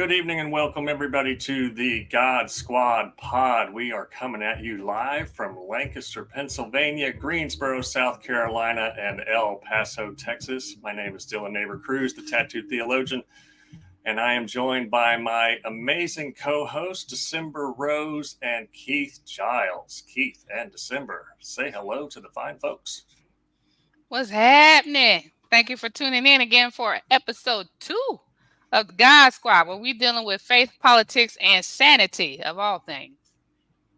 Good evening and welcome everybody to the God Squad pod. We are coming at you live from Lancaster, Pennsylvania, Greensboro, South Carolina, and El Paso, Texas. My name is Dillon Neighbor Cruz, the tattooed theologian, and I am joined by my amazing co-host, Desimber Rose and Keith Giles. Keith and Desimber, say hello to the fine folks. What's happening? Thank you for tuning in again for episode 2 of the God Squad, where we're dealing with faith, politics, and sanity of all things.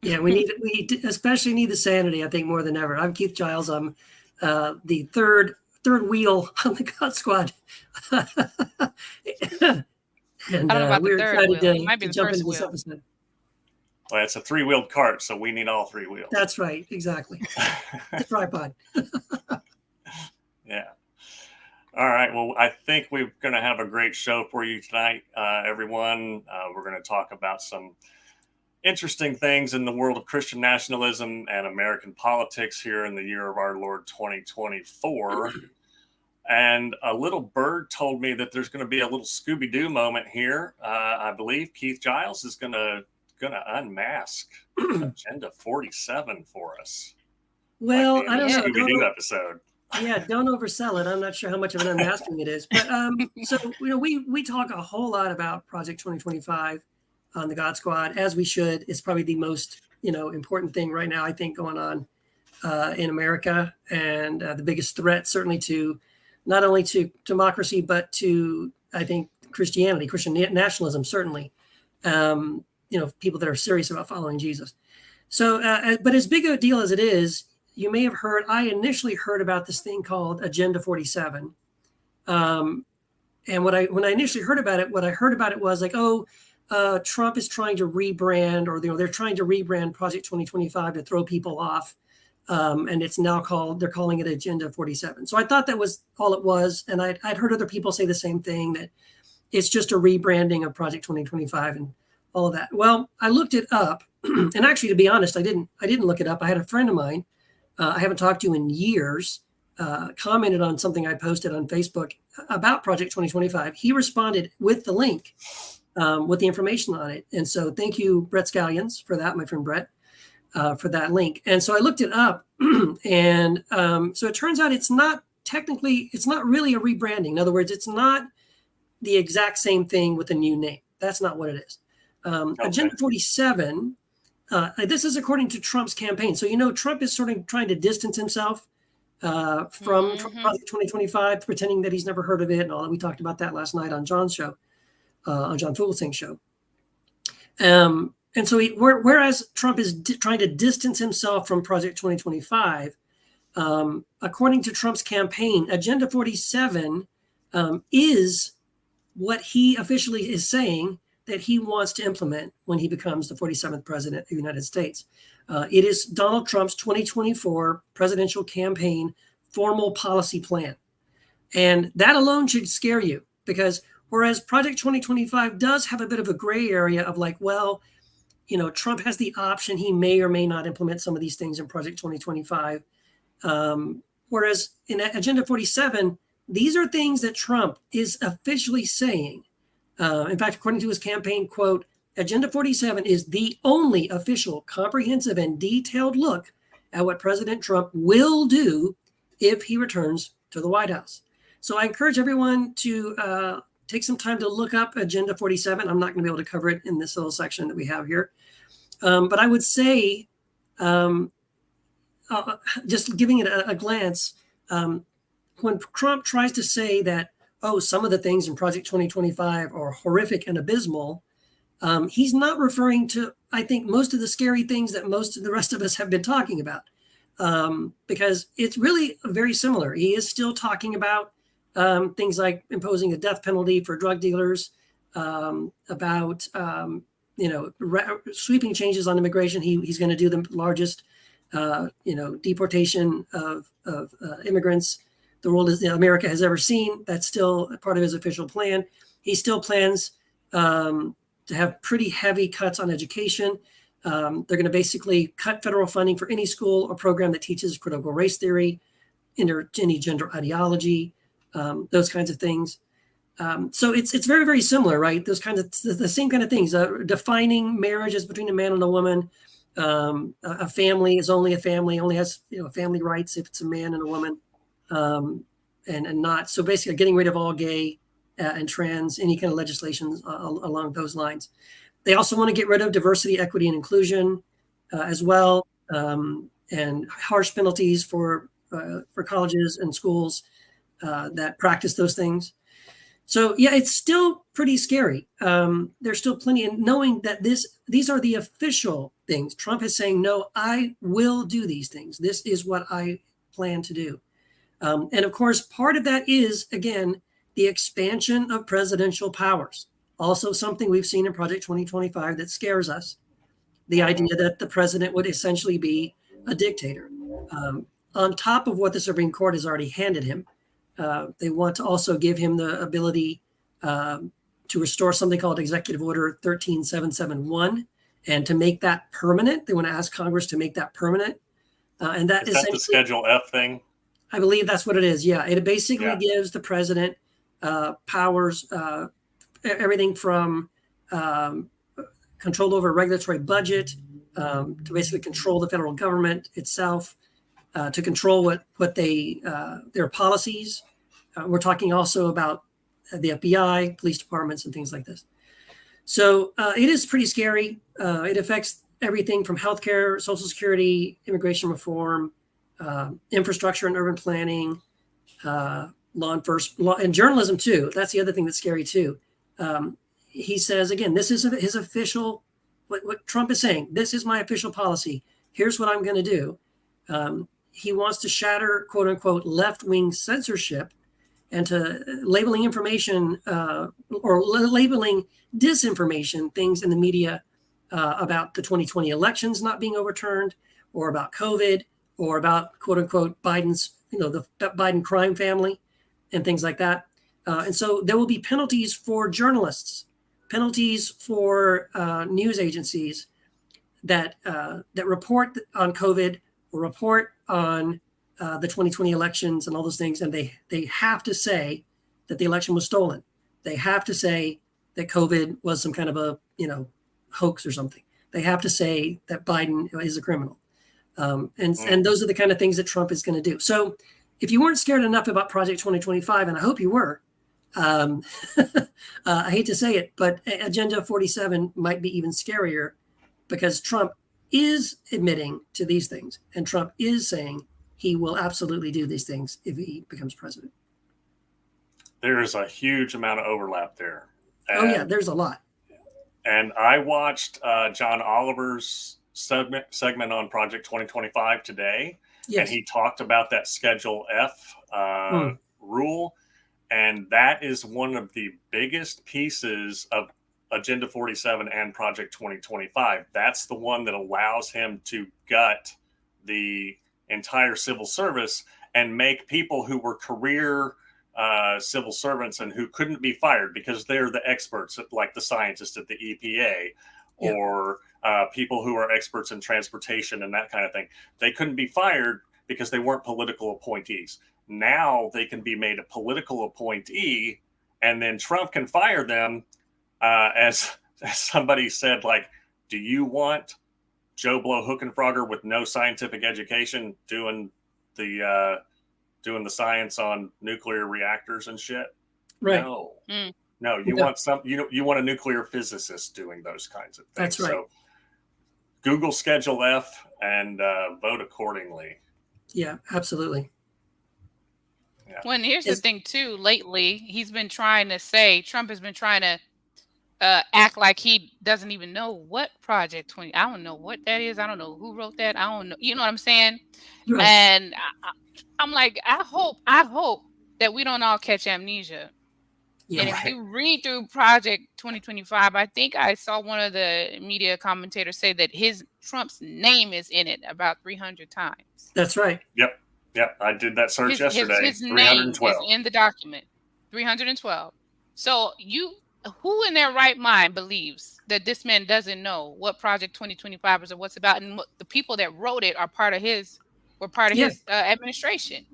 Yeah, we especially need the sanity, I think, more than ever. I'm Keith Giles. I'm the third wheel on the God Squad. And I don't know about the third wheel. It might be the jump first into this wheel. episode. Well, it's a 3-wheeled cart, so we need all 3 wheels. That's right, exactly. The tripod. Yeah. All right. Well, I think we're going to have a great show for you tonight, everyone. We're going to talk about some interesting things in the world of Christian nationalism and American politics here in the year of our Lord 2024. And a little bird told me that there's going to be a little Scooby-Doo moment here. I believe Keith Giles is going to unmask Agenda 47 for us. Well, like I don't know. Scooby-Doo episode. Yeah, don't oversell it. I'm not sure how much of an unmasking it is. But so we talk a whole lot about Project 2025 on the God Squad, as we should. It's probably the most important thing right now, I think, going on in America, and the biggest threat certainly to not only to democracy but to, I think, Christianity, Christian nationalism, certainly. People that are serious about following Jesus. So, but as big a deal as it is, you may have heard, I initially heard about this thing called Agenda 47. And when I initially heard about it, what I heard about it was like, Trump is trying to rebrand, or they're trying to rebrand Project 2025 to throw people off. And it's now they're calling it Agenda 47. So I thought that was all it was. And I'd heard other people say the same thing, that it's just a rebranding of Project 2025 and all of that. Well, I looked it up. And actually, to be honest, I didn't look it up. I had a friend of mine I haven't talked to in years, commented on something I posted on Facebook about Project 2025. He responded with the link, with the information on it. And so thank you, Brett Scallions, for that, my friend Brett, for that link. And so I looked it up, and so it turns out it's not really a rebranding. In other words, it's not the exact same thing with a new name. That's not what it is. Okay. Agenda 47, this is according to Trump's campaign. So, Trump is sort of trying to distance himself from Project 2025, pretending that he's never heard of it and all that. We talked about that last night on John's show, on John Fugelsang's show. And so whereas Trump is trying to distance himself from Project 2025, according to Trump's campaign, Agenda 47 is what he officially is saying that he wants to implement when he becomes the 47th president of the United States. It is Donald Trump's 2024 presidential campaign formal policy plan. And that alone should scare you, because whereas Project 2025 does have a bit of a gray area of like, well, Trump has the option. He may or may not implement some of these things in Project 2025. Whereas in Agenda 47, these are things that Trump is officially saying. In fact, according to his campaign, quote, Agenda 47 is the only official, comprehensive, and detailed look at what President Trump will do if he returns to the White House. So I encourage everyone to take some time to look up Agenda 47. I'm not going to be able to cover it in this little section that we have here. But I would say, just giving it a glance, when Trump tries to say that, some of the things in Project 2025 are horrific and abysmal, he's not referring to, I think, most of the scary things that most of the rest of us have been talking about, because it's really very similar. He is still talking about things like imposing a death penalty for drug dealers, about sweeping changes on immigration. He's going to do the largest deportation of immigrants America has ever seen. That's still part of his official plan. He still plans to have pretty heavy cuts on education. They're going to basically cut federal funding for any school or program that teaches critical race theory, any gender ideology, those kinds of things. So it's very, very similar, right? Those kinds of the same kind of things. Defining marriage as between a man and a woman. A family is only a family, only has family rights if it's a man and a woman, and not. So basically, getting rid of all gay and trans, any kind of legislation along those lines. They also want to get rid of diversity, equity, and inclusion as well, and harsh penalties for colleges and schools that practice those things. So yeah, it's still pretty scary. There's still plenty, and knowing that these are the official things. Trump is saying, no, I will do these things. This is what I plan to do. And of course, part of that is, again, the expansion of presidential powers. Also something we've seen in Project 2025 that scares us. The idea that the president would essentially be a dictator. On top of what the Supreme Court has already handed him, they want to also give him the ability to restore something called Executive Order 13771, and to make that permanent. They want to ask Congress to make that permanent. And that is that the Schedule F thing? I believe that's what it is. Yeah, it basically gives the president powers, everything from control over a regulatory budget, to basically control the federal government itself, to control what their policies. We're talking also about the FBI, police departments, and things like this. So it is pretty scary. It affects everything from healthcare, Social Security, immigration reform, infrastructure and urban planning, law enforcement, and journalism too. That's the other thing that's scary too. He says, again, this is his official, what Trump is saying, this is my official policy. Here's what I'm going to do. He wants to shatter, quote unquote, left-wing censorship, and to labeling information or labeling disinformation, things in the media about the 2020 elections not being overturned, or about COVID, or about, quote unquote, Biden's, the Biden crime family and things like that. And so there will be penalties for journalists, penalties for news agencies that report on COVID or report on the 2020 elections and all those things. And they have to say that the election was stolen. They have to say that COVID was some kind of a, hoax or something. They have to say that Biden is a criminal. And those are the kind of things that Trump is going to do. So if you weren't scared enough about Project 2025, and I hope you were, I hate to say it, but Agenda 47 might be even scarier, because Trump is admitting to these things, and Trump is saying he will absolutely do these things if he becomes president. There is a huge amount of overlap there. And, there's a lot. And I watched John Oliver's segment on Project 2025 today, and he talked about that Schedule F rule, and that is one of the biggest pieces of Agenda 47 and Project 2025. That's the one that allows him to gut the entire civil service and make people who were career civil servants and who couldn't be fired because they're the experts, like the scientists at the EPA, or people who are experts in transportation and that kind of thing. They couldn't be fired because they weren't political appointees. Now they can be made a political appointee, and then Trump can fire them. As somebody said, like, do you want Joe Blow Hookenfrogger with no scientific education doing the science on nuclear reactors and shit? Right. No, you want you want a nuclear physicist doing those kinds of things. That's right. So Google Schedule F and vote accordingly. Yeah, absolutely. Yeah. Well, and here's the thing too. Lately, Trump has been trying to act like he doesn't even know what Project 20. I don't know what that is. I don't know who wrote that. I don't know. You know what I'm saying? Right. And I'm like, I hope that we don't all catch amnesia. Yeah, and if you read through Project 2025, I think I saw one of the media commentators say that Trump's name is in it about 300 times. That's right. Yep. I did that search yesterday. His name is in the document. 312. So who in their right mind believes that this man doesn't know what Project 2025 is or what's about, and what the people that wrote it are part of his administration?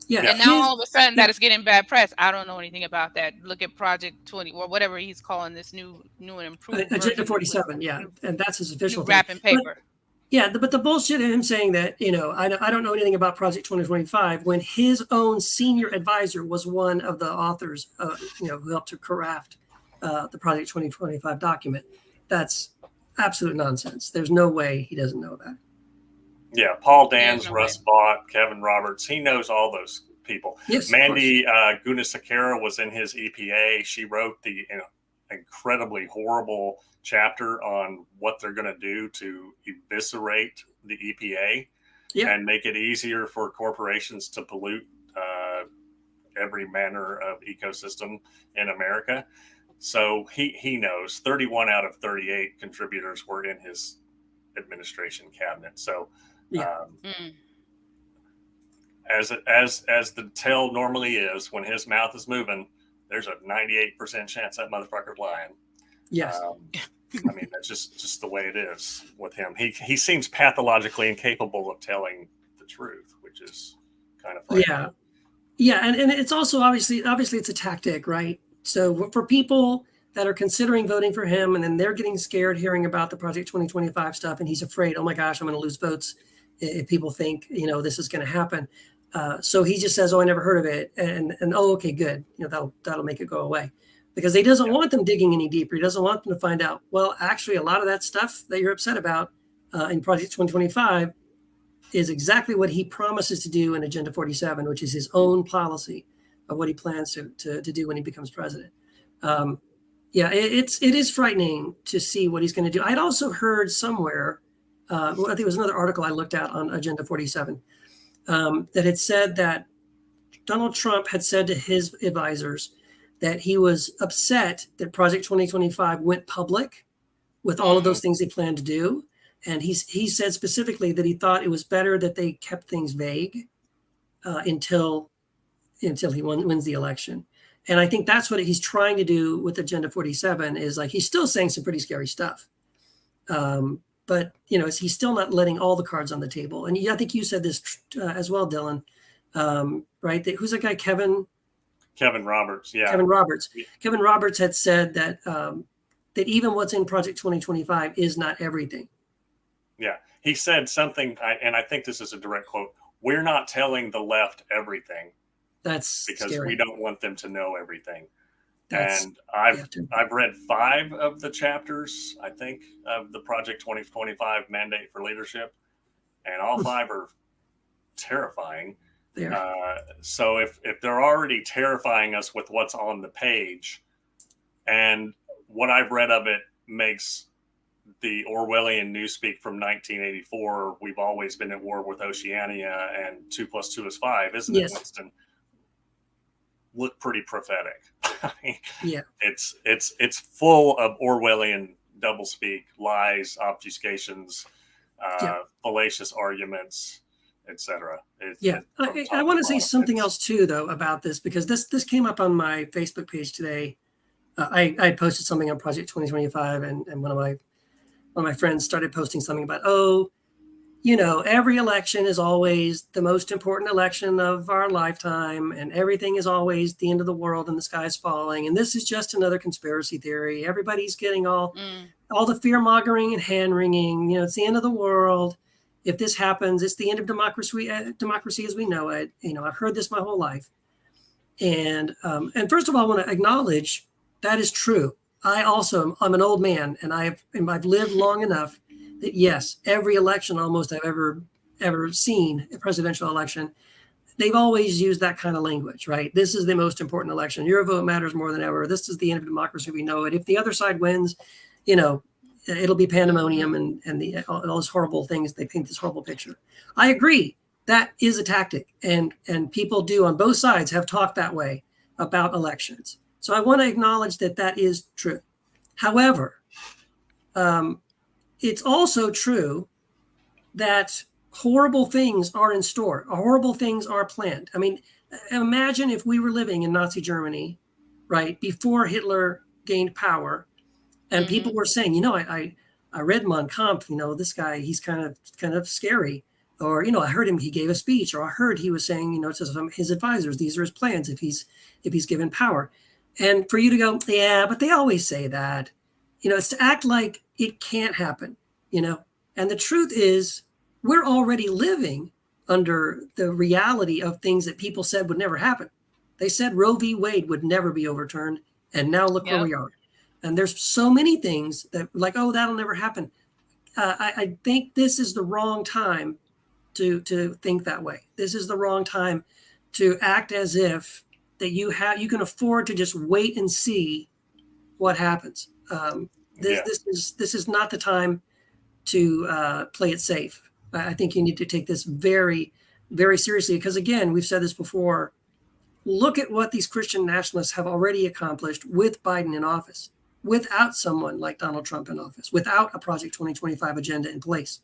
Yeah. And now all of a sudden that is getting bad press. I don't know anything about that. Look at Project 20 or whatever he's calling this new and improved Agenda version 47. Yeah. And that's his official new thing. wrapping paper. But the bullshit of him saying that, I don't know anything about Project 2025 when his own senior advisor was one of the authors, who helped to craft the Project 2025 document. That's absolute nonsense. There's no way he doesn't know about it. Yeah, Paul Dans, Russ Vaught, Kevin Roberts. He knows all those people. Yes, Mandy Gunasekera was in his EPA. She wrote the incredibly horrible chapter on what they're going to do to eviscerate the EPA and make it easier for corporations to pollute every manner of ecosystem in America. So he knows 31 out of 38 contributors were in his administration cabinet. So as the tale normally is, when his mouth is moving, there's a 98% chance that motherfucker's lying. Yes. I mean, that's just the way it is with him. He seems pathologically incapable of telling the truth, which is kind of frightening. Yeah, and it's also obviously it's a tactic, right? So for people that are considering voting for him, and then they're getting scared hearing about the Project 2025 stuff, and he's afraid, oh my gosh, I'm going to lose votes if people think this is going to happen. So he just says, oh, I never heard of it, and oh, okay, good, that'll make it go away, because he doesn't want them digging any deeper. He doesn't want them to find out, well, actually, a lot of that stuff that you're upset about in Project 2025 is exactly what he promises to do in Agenda 47, which is his own policy of what he plans to do when he becomes president. It is frightening to see what he's going to do. I'd also heard somewhere, I think it was another article I looked at on Agenda 47, that had said that Donald Trump had said to his advisors that he was upset that Project 2025 went public with all of those things they planned to do. And he said specifically that he thought it was better that they kept things vague until he wins the election. And I think that's what he's trying to do with Agenda 47 is like, he's still saying some pretty scary stuff. But, he's still not letting all the cards on the table. And I think you said this as well, Dillon, right? Who's that guy, Kevin Roberts. Yeah. Kevin Roberts. Yeah. Kevin Roberts had said that that even what's in Project 2025 is not everything. Yeah. He said something, and I think this is a direct quote, we're not telling the left everything. That's because scary. We don't want them to know everything. And I've read 5 of the chapters, I think, of the Project 2025 Mandate for Leadership, and all 5 are terrifying. So if they're already terrifying us with what's on the page, and what I've read of it makes the Orwellian newspeak from 1984, we've always been at war with Oceania, and 2 + 2 is 5, isn't it, Winston? Look pretty prophetic. I mean, it's full of Orwellian doublespeak, lies, obfuscations, fallacious arguments, etc. I want to say something else too, though, about this, because this came up on my Facebook page today. I posted something on Project 2025, and one of my friends started posting something about, every election is always the most important election of our lifetime, and everything is always the end of the world and the sky is falling. And this is just another conspiracy theory. Everybody's getting all the fear mongering and hand wringing. It's the end of the world. If this happens, it's the end of democracy as we know it. I've heard this my whole life. And first of all, I want to acknowledge that is true. I'm an old man, and I've lived long enough that yes, every election almost I've ever seen, a presidential election, they've always used that kind of language, right? This is the most important election. Your vote matters more than ever. This is the end of democracy. We know it. If the other side wins, it'll be pandemonium and all those horrible things. They paint this horrible picture. I agree. That is a tactic. And people do on both sides have talked that way about elections. So I want to acknowledge that is true. However, it's also true that horrible things are in store. Horrible things are planned. I mean, imagine if we were living in Nazi Germany, right, before Hitler gained power, and people were saying, I read Mein Kampf, this guy, he's kind of scary. Or, I heard he gave a speech, or I heard he was saying, to some of his advisors, these are his plans if he's given power. And for you to go, yeah, but they always say that, it's to act like it can't happen, And the truth is, we're already living under the reality of things that people said would never happen. They said Roe v. Wade would never be overturned, and now look where we are. And there's so many things that like, oh, that'll never happen. I think this is the wrong time to think that way. This is the wrong time to act as if that you can afford to just wait and see what happens. This is not the time to play it safe. I think you need to take this very, very seriously because, again, we've said this before. Look at what these Christian nationalists have already accomplished with Biden in office, without someone like Donald Trump in office, without a Project 2025 agenda in place.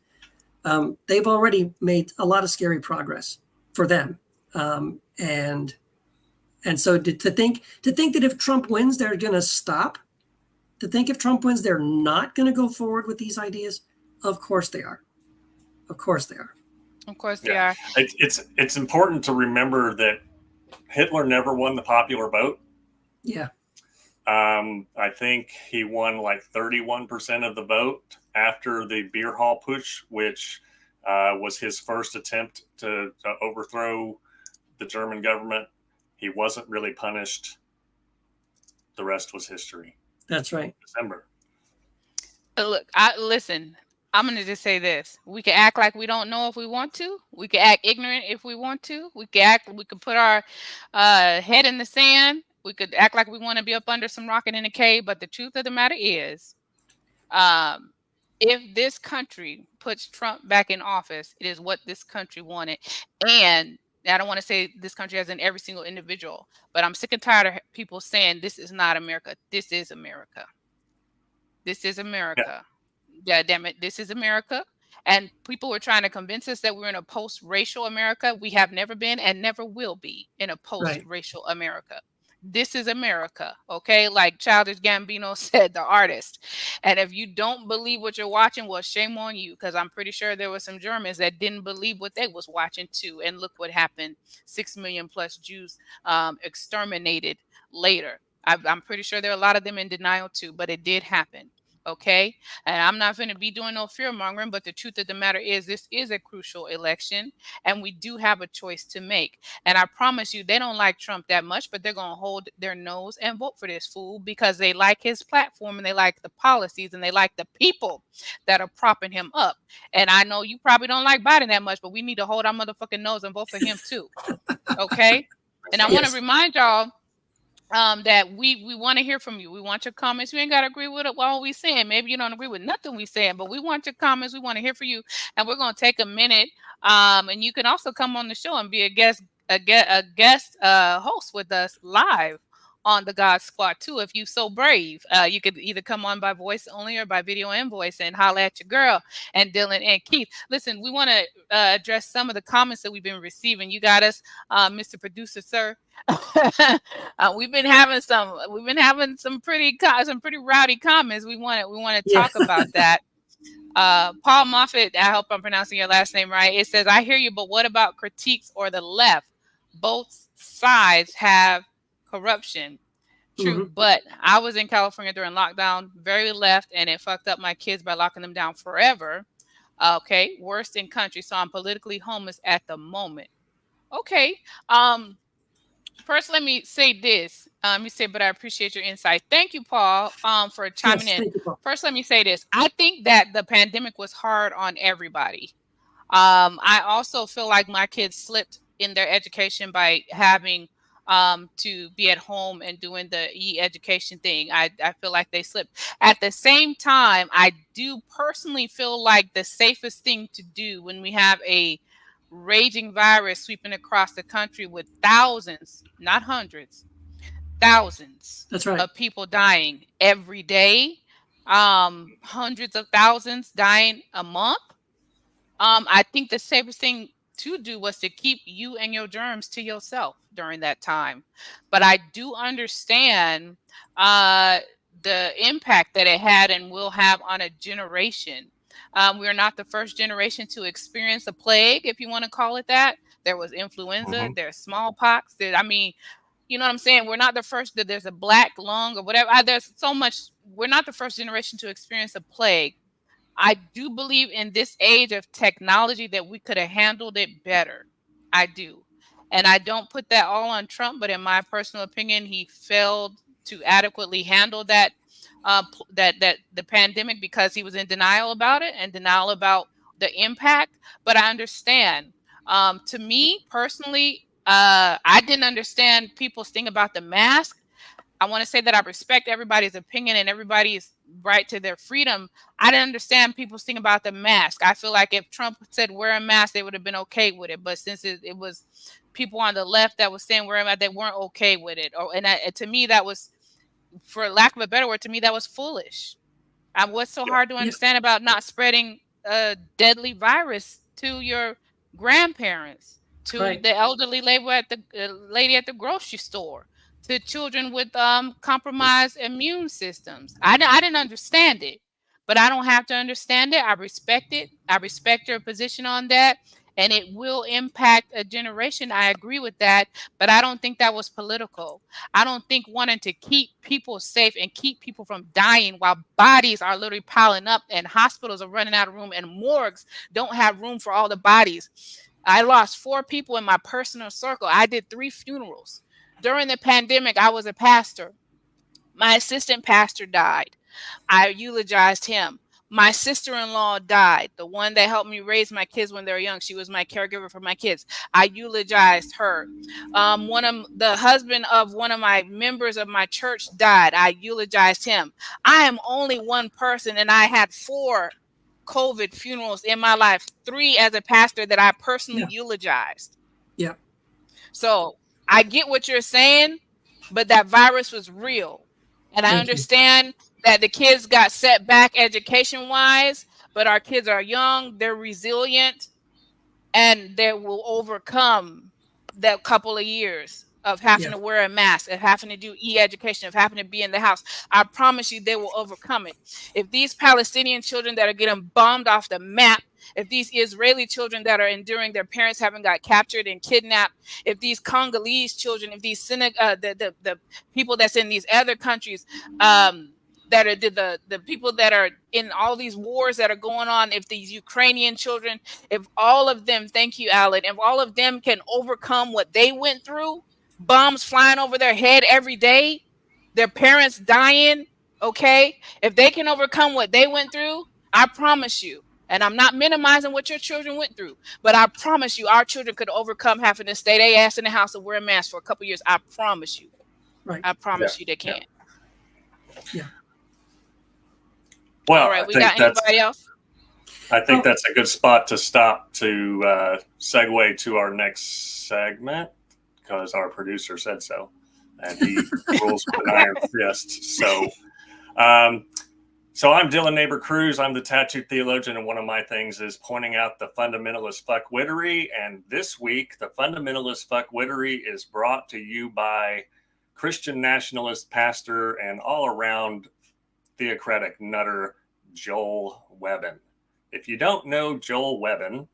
They've already made a lot of scary progress for them. And so to think that if Trump wins, they're going to stop, to think if Trump wins, they're not going to go forward with these ideas. Of course they are. Of course they are. Of course they are. It's important to remember that Hitler never won the popular vote. Yeah. I think he won like 31% of the vote after the beer hall putsch, which was his first attempt to overthrow the German government. He wasn't really punished. The rest was history. That's right. Desimber. Look, listen. I'm going to just say this. We can act like we don't know if we want to. We can act ignorant if we want to. We could put our head in the sand. We could act like we want to be up under some rock and in a cave. But the truth of the matter is, if this country puts Trump back in office, it is what this country wanted. And I don't want to say this country as in every single individual, but I'm sick and tired of people saying this is not America. This is America. This is America. Yeah. Yeah, damn it. This is America. And people were trying to convince us that we're in a post-racial America. We have never been and never will be in a post-racial America. This is America, okay? Like Childish Gambino said, the artist. And if you don't believe what you're watching, well, shame on you, because I'm pretty sure there were some Germans that didn't believe what they was watching too. And look what happened. 6 million plus Jews exterminated later. I'm pretty sure there are a lot of them in denial too, but it did happen. Okay. And I'm not going to be doing no fear mongering, but the truth of the matter is this is a crucial election and we do have a choice to make. And I promise you, they don't like Trump that much, but they're going to hold their nose and vote for this fool because they like his platform and they like the policies and they like the people that are propping him up. And I know you probably don't like Biden that much, but we need to hold our motherfucking nose and vote for him too. Okay. And I want to remind y'all that we want to hear from you. We want your comments. You ain't got to agree with what we saying. Maybe you don't agree with nothing we saying, but we want your comments. We want to hear from you. And we're going to take a minute. And you can also come on the show and be a guest host with us live on the God Squad too, if you so brave. You could either come on by voice only or by video and voice and holler at your girl and Dillon and Keith. Listen, we want to address some of the comments that we've been receiving. You got us, Mr. Producer, sir. We've been having some pretty rowdy comments. We want to talk about that. Paul Moffitt, I hope I'm pronouncing your last name right. It says, I hear you, but what about critiques or the left? Both sides have corruption. True, but I was in California during lockdown, very left, and it fucked up my kids by locking them down forever. Okay, worst in country, so I'm politically homeless at the moment. Okay, first let me say this. But I appreciate your insight. Thank you, Paul, for chiming in. First, let me say this. I think that the pandemic was hard on everybody. I also feel like my kids slipped in their education by having to be at home and doing the e-education thing. I feel like they slipped. At the same time, I do personally feel like the safest thing to do when we have a raging virus sweeping across the country with thousands, not hundreds, thousands of people dying every day, hundreds of thousands dying a month. I think the safest thing to do was to keep you and your germs to yourself during that time. But I do understand the impact that it had and will have on a generation. We're not the first generation to experience a plague, if you want to call it that. There was influenza, there's smallpox. I mean, you know what I'm saying? We're not the first. That there's a black lung or whatever. There's so much. We're not the first generation to experience a plague. I do believe in this age of technology that we could have handled it better. I do. And I don't put that all on Trump, but in my personal opinion, he failed to adequately handle that the pandemic because he was in denial about it and denial about the impact. But I understand. To me personally, I didn't understand people's thing about the mask. I want to say that I respect everybody's opinion and everybody's right to their freedom. I didn't understand people's thing about the mask. I feel like if Trump said wear a mask, they would have been okay with it. But since it was people on the left that was saying wear a mask, they weren't okay with it. To me, that was, for lack of a better word, to me, that was foolish. What's so hard to understand about not spreading a deadly virus to your grandparents, to the elderly lady at the grocery store, to children with compromised immune systems? I didn't understand it, but I don't have to understand it. I respect it. I respect your position on that, and it will impact a generation. I agree with that, but I don't think that was political. I don't think wanting to keep people safe and keep people from dying while bodies are literally piling up and hospitals are running out of room and morgues don't have room for all the bodies. I lost 4 people in my personal circle. I did 3 funerals. During the pandemic, I was a pastor. My assistant pastor died. I eulogized him. My sister-in-law died, the one that helped me raise my kids when they were young. She was my caregiver for my kids. I eulogized her. The husband of one of my members of my church died. I eulogized him. I am only one person, and I had 4 COVID funerals in my life, 3 as a pastor that I personally eulogized. Yeah. So I get what you're saying, but that virus was real. And I understand that the kids got set back education-wise, but our kids are young, they're resilient, and they will overcome that couple of years of having to wear a mask, of having to do e-education, of having to be in the house. I promise you they will overcome it. If these Palestinian children that are getting bombed off the map, if these Israeli children that are enduring their parents having got captured and kidnapped, if these Congolese children, if these the people that's in these other countries, that are the people that are in all these wars that are going on, if these Ukrainian children, if all of them, thank you, Alan, if all of them can overcome what they went through, bombs flying over their head every day, their parents dying, okay? If they can overcome what they went through, I promise you, and I'm not minimizing what your children went through, but I promise you our children could overcome having to stay their ass in the house and wear a mask for a couple of years. I promise you. Right. I promise you they can. Yeah. Well, all right, we got anybody else? I think that's a good spot to stop to segue to our next segment because our producer said so, and he rules with an iron fist. So I'm Dillon Neighbor Cruz. I'm the tattooed theologian, and one of my things is pointing out the fundamentalist fuckwittery. And this week, the fundamentalist fuckwittery is brought to you by Christian nationalist pastor and all-around theocratic nutter Joel Webbin. If you don't know Joel Webbin,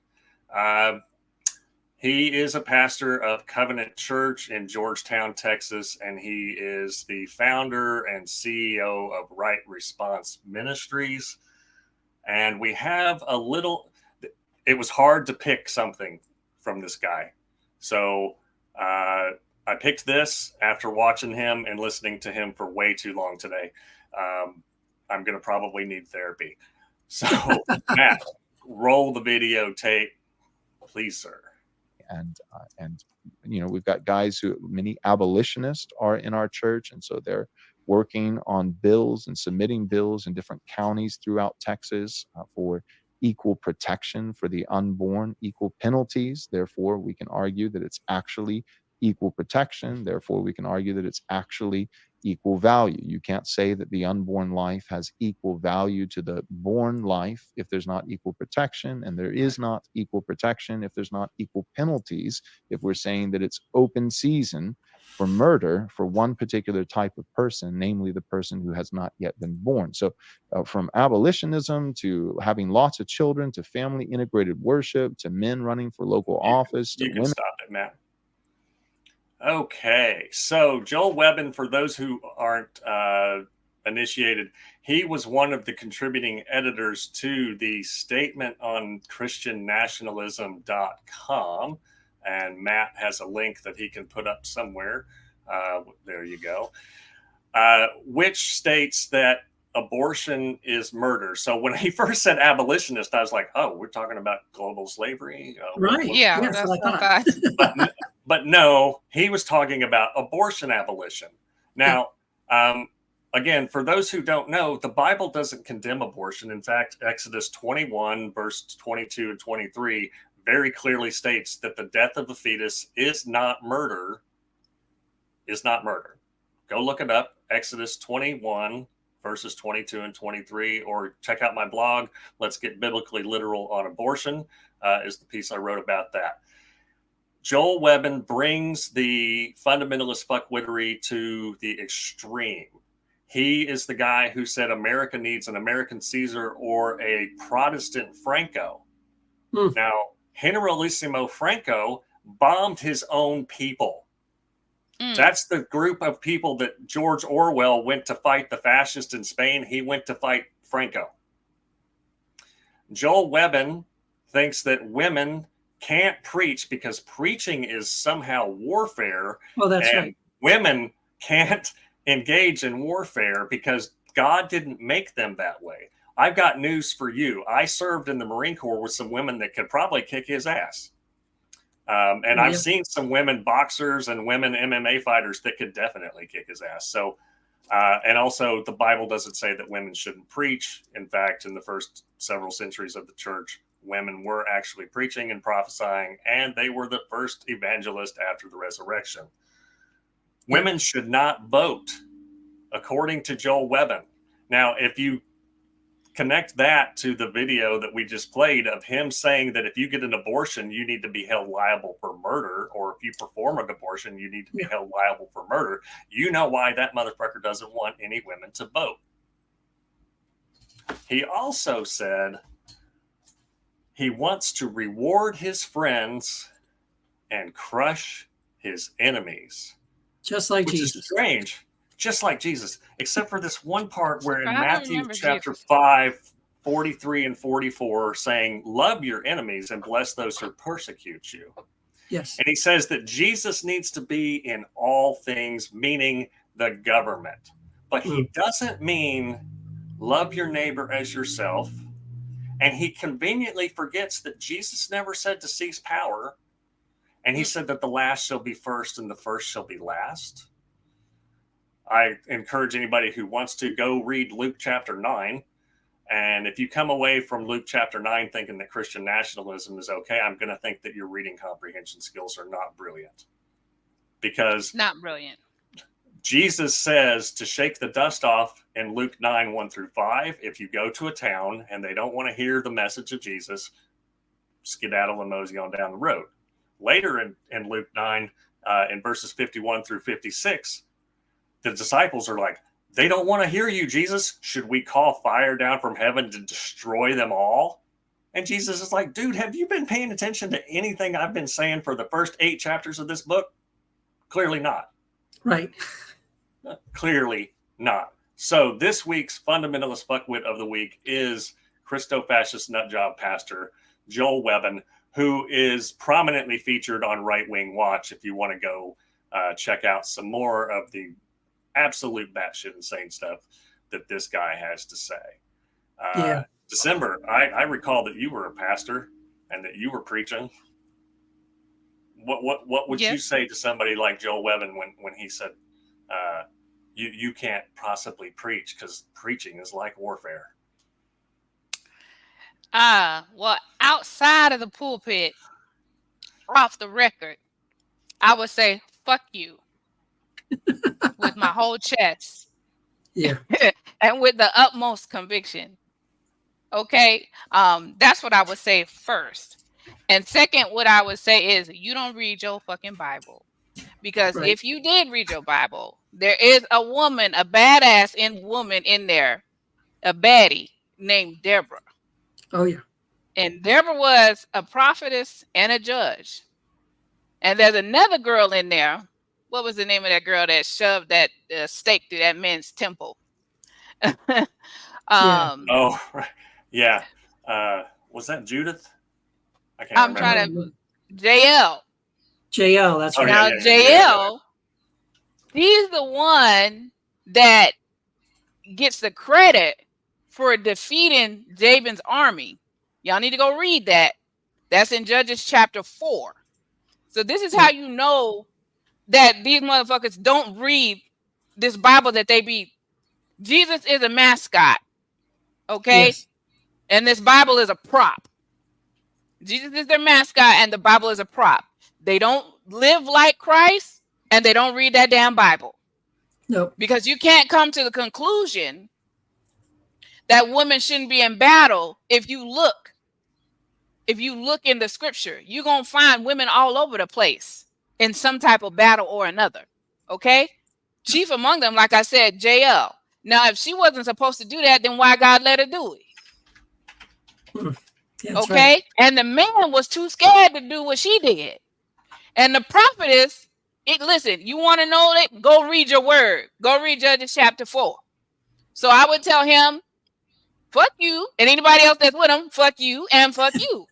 he is a pastor of Covenant Church in Georgetown, Texas, and he is the founder and CEO of Right Response Ministries. And we have it was hard to pick something from this guy. So I picked this after watching him and listening to him for way too long today. I'm going to probably need therapy. So, Matt, roll the videotape, please, sir. And we've got guys many abolitionists are in our church, and so they're working on bills and submitting bills in different counties throughout Texas for equal protection for the unborn, equal penalties. Therefore, we can argue that it's actually equal protection. Therefore, we can argue that it's actually equal value. You can't say that the unborn life has equal value to the born life if there's not equal protection, and there is not equal protection if there's not equal penalties. If we're saying that it's open season for murder for one particular type of person, namely the person who has not yet been born. So from abolitionism to having lots of children to family integrated worship to men running for local office to You can women. stop it, Matt. Okay, so Joel Webbin, for those who aren't initiated, he was one of the contributing editors to the statement on christiannationalism.com, and Matt has a link that he can put up somewhere. There you go. Which states that abortion is murder. So when he first said abolitionist, I was like, oh, we're talking about global slavery? Right. Yeah, Yes, that's I what I thought. But no, he was talking about abortion abolition. Now, again, for those who don't know, the Bible doesn't condemn abortion. In fact, Exodus 21, verse 22 and 23 very clearly states that the death of a fetus is not murder, is not murder. Go look it up, Exodus 21, verses 22 and 23, or check out my blog, Let's Get Biblically Literal on Abortion, is the piece I wrote about that. Joel Webbin brings the fundamentalist fuckwittery to the extreme. He is the guy who said America needs an American Caesar or a Protestant Franco. Now, Generalissimo Franco bombed his own people. That's the group of people that George Orwell went to fight the fascists in Spain. He went to fight Franco. Joel Webbin thinks that women can't preach because preaching is somehow warfare. Well, that's right. Women can't engage in warfare because God didn't make them that way. I've got news for you. I served in the Marine Corps with some women that could probably kick his ass. And I've seen some women boxers and women MMA fighters that could definitely kick his ass. So, and also the Bible doesn't say that women shouldn't preach. In fact, in the first several centuries of the church, women were actually preaching and prophesying, and they were the first evangelist after the resurrection. Women should not vote, according to Joel Webbin. Now, if you connect that to the video that we just played of him saying that if you get an abortion, you need to be held liable for murder, or if you perform an abortion, you need to be held liable for murder, you know why that motherfucker doesn't want any women to vote. He also said he wants to reward his friends and crush his enemies. Just like which Jesus. Is strange. Just like Jesus, except for this one part where in Matthew chapter Jesus. 5, 43 and 44, saying, love your enemies and bless those who persecute you. Yes. And he says that Jesus needs to be in all things, meaning the government. But he doesn't mean love your neighbor as yourself. And he conveniently forgets that Jesus never said to seize power. And he said that the last shall be first and the first shall be last. I encourage anybody who wants to go read Luke chapter 9. And if you come away from Luke chapter 9 thinking that Christian nationalism is okay, I'm going to think that your reading comprehension skills are not brilliant. Because not brilliant. Jesus says to shake the dust off in Luke 9, 1 through 5. If you go to a town and they don't want to hear the message of Jesus, skedaddle and mosey on down the road. Later in Luke 9, in verses 51 through 56, the disciples are like, they don't want to hear you, Jesus. Should we call fire down from heaven to destroy them all? And Jesus is like, dude, have you been paying attention to anything I've been saying for the first 8 chapters of this book? Clearly not. Right. Clearly not. So this week's fundamentalist fuckwit of the week is Christo-fascist nutjob pastor Joel Webbin, who is prominently featured on Right Wing Watch. If you want to go check out some more of the absolute batshit insane stuff that this guy has to say. Desimber, I recall that you were a pastor and that you were preaching. What would you say to somebody like Joel Webbin when he said you can't possibly preach because preaching is like warfare? Well, outside of the pulpit, off the record, I would say fuck you with my whole chest. Yeah. And with the utmost conviction. Okay. That's what I would say first. And second, what I would say is you don't read your fucking Bible. Because Right. if you did read your Bible, there is a woman, a badass woman in there, a baddie named Deborah. Oh yeah. And Deborah was a prophetess and a judge. And there's another girl in there. What was the name of that girl that shoved that stake through that man's temple? Yeah. Oh, right. Yeah. Was that Judith? I can't I'm remember. trying to JL. JL, that's Oh, right. Now yeah, yeah. JL, he's the one that gets the credit for defeating Jabin's army. Y'all need to go read that. That's in Judges chapter 4. So this is how you know that these motherfuckers don't read this Bible that they be. Jesus is a mascot, okay? Yes. And this Bible is a prop. Jesus is their mascot and the Bible is a prop. They don't live like Christ and they don't read that damn Bible. Nope. Because you can't come to the conclusion that women shouldn't be in battle. If you look in the scripture, you're going to find women all over the place in some type of battle or another. Okay? Chief among them, like I said, JL. Now, if she wasn't supposed to do that, then why God let her do it? Yeah, that's okay? right. And the man was too scared to do what she did. And the prophetess, listen, you want to know that? Go read your word. Go read Judges chapter 4. So I would tell him, fuck you, and anybody else that's with him, fuck you, and fuck you.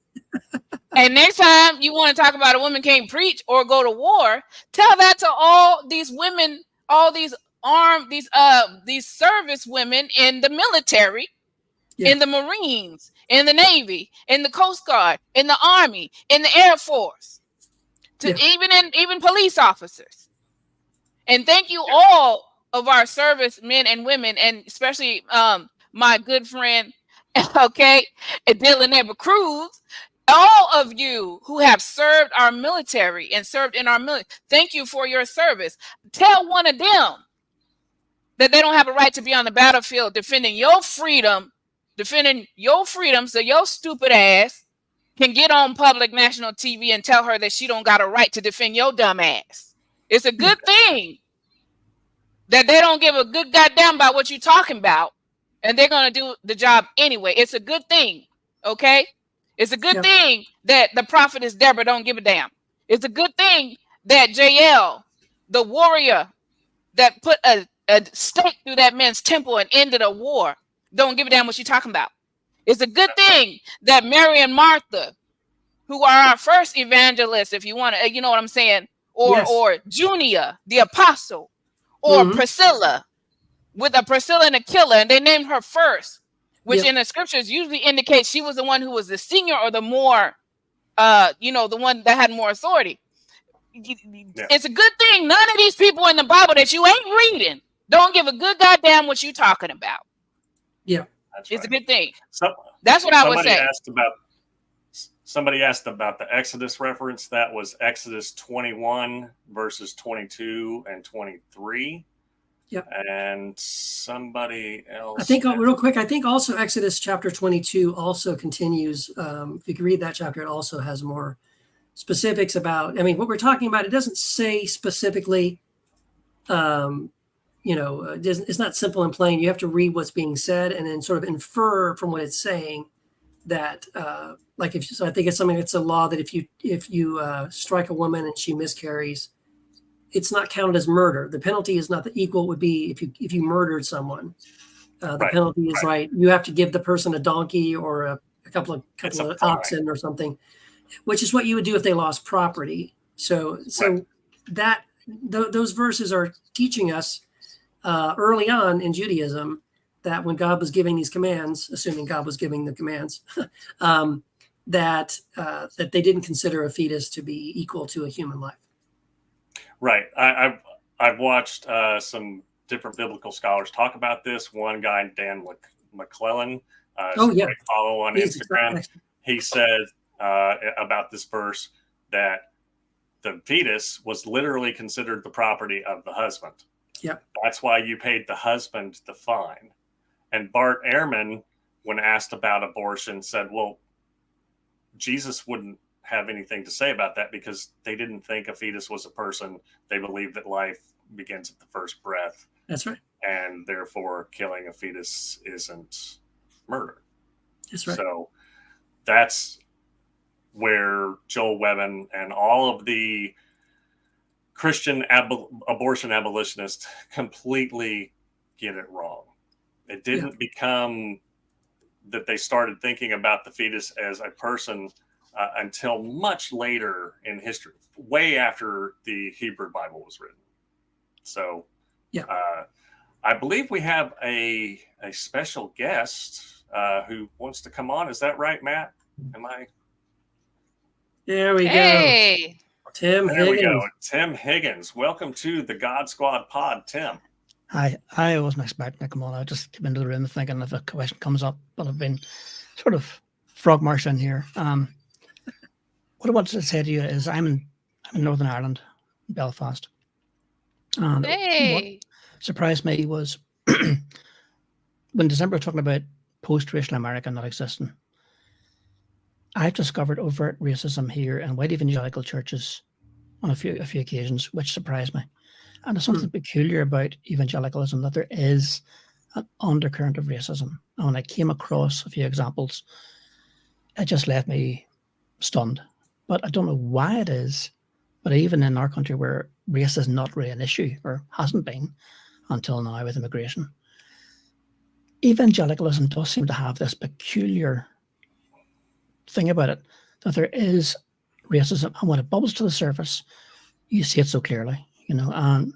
And next time you want to talk about a woman can't preach or go to war, tell that to all these women, all these armed, these service women in the military, in the Marines, in the Navy, in the Coast Guard, in the Army, in the Air Force, to even police officers. And thank you all of our service men and women, and especially my good friend, okay, Dillon Cruz. All of you who have served our military and served in our military, thank you for your service. Tell one of them that they don't have a right to be on the battlefield defending your freedom, so your stupid ass can get on public national TV and tell her that she don't got a right to defend your dumb ass. It's a good thing that they don't give a good goddamn about what you're talking about, and they're going to do the job anyway. It's a good thing, okay? It's a good thing that the prophetess Deborah don't give a damn. It's a good thing that JL, the warrior that put a stake through that man's temple and ended a war, don't give a damn what she's talking about. It's a good thing that Mary and Martha, who are our first evangelists, if you want to, you know what I'm saying, or Junia, the apostle, or Priscilla, with a Priscilla and Aquila, and they named her first, which in the scriptures usually indicates she was the one who was the senior or the more, the one that had more authority. It's a good thing none of these people in the Bible that you ain't reading don't give a good goddamn what you talking about. Yeah, it's a good thing. So, that's what I would say. Somebody asked about the Exodus reference. That was Exodus 21 verses 22 and 23. Yep. And somebody else. I think real quick, I think also Exodus chapter 22 also continues. If you can read that chapter, it also has more specifics about, I mean, what we're talking about. It doesn't say specifically, it's not simple and plain. You have to read what's being said and then sort of infer from what it's saying that, I think it's something that's a law that if you strike a woman and she miscarries, it's not counted as murder. The penalty is not the equal would be if you murdered someone. The penalty is you have to give the person a donkey or a couple of oxen or something, which is what you would do if they lost property. So that those verses are teaching us early on in Judaism that when God was giving these commands, assuming God was giving the commands, that they didn't consider a fetus to be equal to a human life. Right. I've watched some different biblical scholars talk about this. One guy, Dan McClellan, follow on Instagram. He said about this verse that the fetus was literally considered the property of the husband. Yep. That's why you paid the husband the fine. And Bart Ehrman, when asked about abortion, said, well, Jesus wouldn't have anything to say about that because they didn't think a fetus was a person. They believed that life begins at the first breath. That's right. And therefore killing a fetus isn't murder. That's right. So that's where Joel Webben and all of the Christian abortion abolitionists completely get it wrong. It didn't become that they started thinking about the fetus as a person until much later in history, way after the Hebrew Bible was written. So I believe we have a special guest who wants to come on. Is that right, Matt? Am I? There we Hey. go. Tim There Higgins. we go. Tim Higgins. Welcome to the God Squad pod, Tim. Hi. I wasn't expecting to come on. I just came into the room thinking if a question comes up, but I've been sort of frog marched in here. What I wanted to say to you is I'm in Northern Ireland, Belfast. And Hey. what surprised me was when Desimber was talking about post-racial America not existing. I've discovered overt racism here in white evangelical churches on a few occasions, which surprised me. And there's something peculiar about evangelicalism, that there is an undercurrent of racism. And when I came across a few examples, it just left me stunned. But I don't know why it is, but even in our country where race is not really an issue, or hasn't been until now with immigration, evangelicalism does seem to have this peculiar thing about it, that there is racism, and when it bubbles to the surface, you see it so clearly, and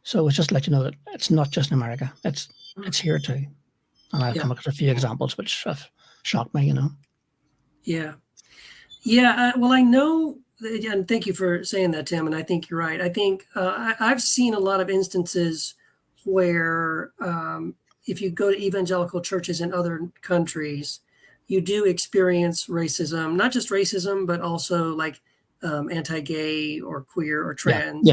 so it's just to let you know that it's not just in America, it's here too. And I've come across a few examples which have shocked me, Well, I know, and thank you for saying that, Tim, and I think you're right. I think I've seen a lot of instances where if you go to evangelical churches in other countries, you do experience racism, not just racism, but also like anti-gay or queer or trans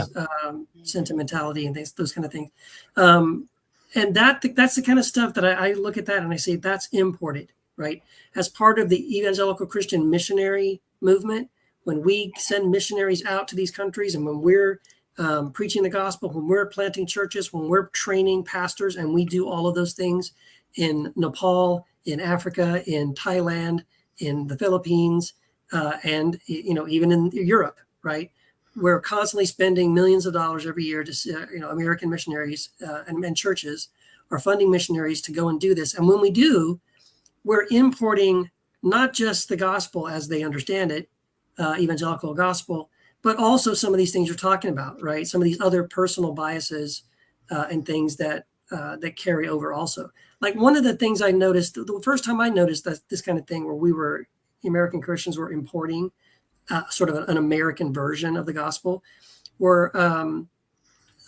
sentimentality and those kind of things. And that's the kind of stuff that I look at that and I say that's imported, right? As part of the evangelical Christian missionary movement, when we send missionaries out to these countries and when we're preaching the gospel, when we're planting churches, when we're training pastors, and we do all of those things in Nepal, in Africa, in Thailand, in the Philippines, and even in Europe, right? We're constantly spending millions of dollars every year to, American missionaries and churches are funding missionaries to go and do this. And when we do, we're importing not just the gospel as they understand it, evangelical gospel, but also some of these things you're talking about, right? Some of these other personal biases and things that carry over also. Like one of the things I noticed, the first time I noticed that this kind of thing where American Christians were importing sort of an American version of the gospel, were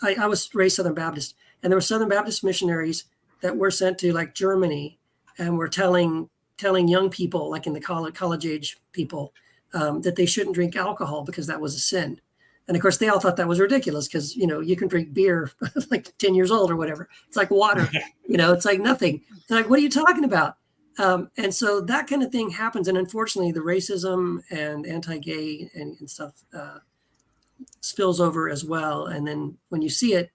I was raised Southern Baptist, and there were Southern Baptist missionaries that were sent to like Germany and were telling young people, like in the college age people, that they shouldn't drink alcohol because that was a sin. And of course, they all thought that was ridiculous because, you can drink beer like 10 years old or whatever. It's like water, it's like nothing. They're like, what are you talking about? And so that kind of thing happens. And unfortunately, the racism and anti-gay and stuff spills over as well. And then when you see it,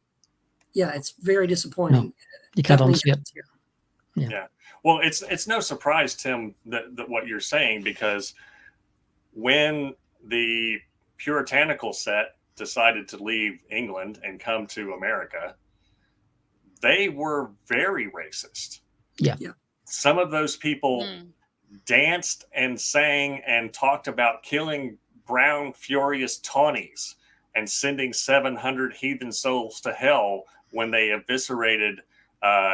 it's very disappointing. No, you can't unsee it. Yeah. Well, it's no surprise, Tim, that what you're saying, because when the puritanical set decided to leave England and come to America, they were very racist. Yeah. Some of those people danced and sang and talked about killing brown furious Tawnies and sending 700 heathen souls to hell when they eviscerated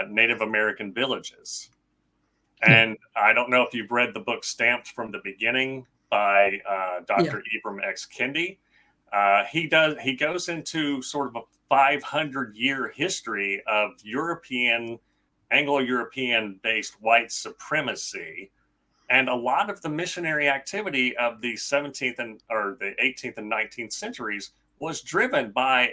Native American villages. And I don't know if you've read the book Stamped from the Beginning by Dr. Ibram X. Kendi. He goes into sort of a 500-year history of Anglo-European based white supremacy, and a lot of the missionary activity of the 17th or the 18th and 19th centuries was driven by